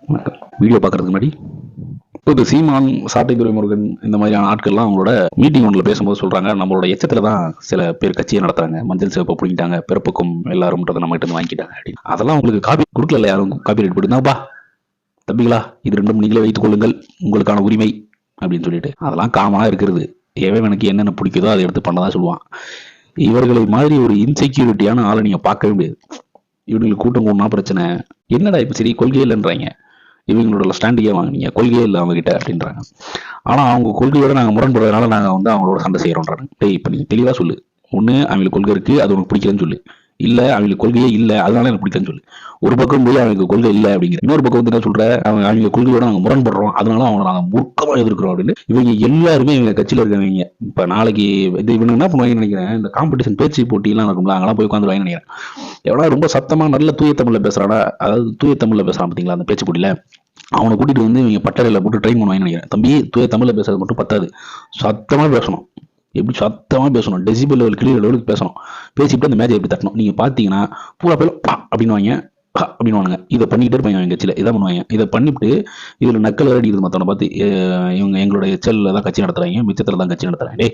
வணக்கம். வீடியோ பார்க்கறதுக்கு முன்னாடி இப்போ சீமான், சாட்டை துரைமுருகன் இந்த மாதிரியான ஆட்கள்லாம் அவங்களோட மீட்டிங் ஒன்றில் பேசும்போது சொல்றாங்க, நம்மளோட எச்சத்தில் தான் சில பேர் கட்சியை நடத்துறாங்க, மஞ்சள் சிவப்பை பிடிக்கிட்டாங்க, பிறப்புக்கும் எல்லாரும்ன்றதை நம்ம கிட்ட வாங்கிட்டாங்க அப்படின்னு. அதெல்லாம் உங்களுக்கு காப்பி கொடுக்கல, யாரும் காப்பி ரைட் போட்டுதாப்பா தம்பிகளா, இது ரெண்டும் நீங்களே வைத்துக் கொள்ளுங்கள், உங்களுக்கான உரிமை அப்படின்னு சொல்லிட்டு அதெல்லாம் காமனா இருக்கிறது. எவன் எனக்கு என்னென்ன பிடிக்குதோ அதை எடுத்து பண்ணதான் சொல்லுவான். இவர்களை மாதிரி ஒரு இன்செக்யூரிட்டியான ஆளை நீங்க பார்க்கவே முடியாது. இவங்களுக்கு கூட்டம் கூடனா பிரச்சனை. என்னடா இப்ப சரி கொள்கை இல்லைன்றாங்க, இவங்களோட ஸ்டாண்டிங்கே வாங்கினீங்க, கொள்கையே இல்லை அவங்க கிட்ட அப்படின்றாங்க. ஆனா அவங்க கொள்கையோட நாங்க முரண்படுறதுனால நாங்க அவங்களோட சண்டை செய்யறோம்ன்றாங்க. இப்ப நீங்க தெளிவா சொல்லு, ஒண்ணு அவங்களுக்கு கொள்கை இருக்கு, அது உனக்கு பிடிக்கலன்னு சொல்லு, இல்ல அவங்களுக்கு கொள்கையே இல்ல அதனால எனக்கு பிடிக்கலன்னு சொல்லு. ஒரு பக்கம் போய் அவங்களுக்கு கொள்கை இல்லை அப்படிங்கிற, இன்னொரு பக்கம் வந்து என்ன சொல்ற, அவங்க கொள்கையோட நாங்க முரண்படுறோம், அதனால அவங்க நாங்க மூர்க்கமா எதிர்க்கிறோம் அப்படின்னு. இவங்க எல்லாருமே இவங்க கட்சியில இருக்கவங்க. இப்ப நாளைக்கு இவங்க என்ன பண்ணுவாங்கன்னு நினைக்கிறேன், இந்த காம்படிஷன் பேச்சு போட்டி எல்லாம் இருக்கும்ல, அங்கெல்லாம் போய் உட்காந்து வாங்கி நினைக்கிறேன். எவ்வளவு ரொம்ப சத்தமா நல்ல தூய தமிழ்ல பேசுறானா, அதாவது தூய தமிழ்ல பேசுறான் பாத்தீங்களா அந்த பேச்சு போட்டியில, அவனை கூட்டிட்டு வந்து இவங்க பட்டறையில போட்டு ட்ரெயின் பண்ணுவாங்கன்னு நினைக்கிறேன். தம்பி, தூய தமிழ்ல பேசுறது மட்டும் பத்தாது, சத்தமா பேசணும். எப்படி சத்தமா பேசணும், டெசிபல் லெவல் கிளியர் லெவலுக்கு பேசணும். பேசிட்டு அந்த மேஜை எப்படி தட்டணும் நீங்க பாத்தீங்கன்னா, பூரா பேர் அப்படின்வாங்க அப்படின்னு. இதை பண்ணிக்கிட்டே இருப்பாங்க அவங்க கட்சியில, இதை பண்ணுவாங்க. இதை பண்ணிவிட்டு இதுல நக்கல் வேற அடிக்கிறது மத்தவனை பார்த்து, இவங்க எங்களோட எச்சல்ல தான் கட்சி நடத்துறாங்க, மிச்சத்துல தான் கட்சி நடத்துறாங்க. டே,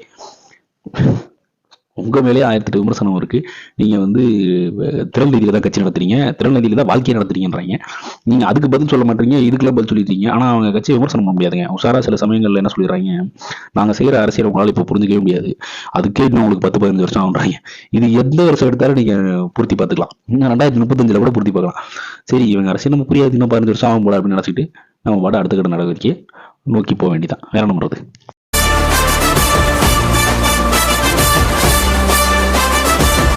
உங்க மேலேயே 1008 விமர்சனம் இருக்கு. நீங்க வந்து திறன்நிதியில தான் கட்சி நடத்துறீங்க, திறன்நிதியில தான் வாழ்க்கையை நடத்துறீங்கன்றாங்க. நீங்க அதுக்கு பதில் சொல்ல மாட்டீங்க, இதுக்கெல்லாம் பதில் சொல்லிட்டீங்க. ஆனா அவங்க கட்சியை விமர்சனம் பண்ண முடியாதுங்க. உஷாரா சில சமயங்கள்ல என்ன சொல்லிடுறாங்க, நாங்க செய்யற அரசியல் உங்களால இப்ப புரிஞ்சுக்கவே முடியாது, அதுக்கே இன்னும் உங்களுக்கு 10-15 வருஷம் ஆகுறாங்க. இது எந்த வருஷம் எடுத்தாலும் நீங்க பூர்த்தி பார்த்துக்கலாம், இன்னும் 2035 கூட பூர்த்தி பார்க்கலாம். சரி, இவங்க அரசியல் நம்ம புரியாது, இன்னும் 15 வருஷம் ஆகும் போல அப்படின்னு நினைச்சிட்டு நம்ம பாட அடுத்த கட்ட நடவடிக்கையை நோக்கி போக வேண்டியதான். வேற என்ன பண்றது.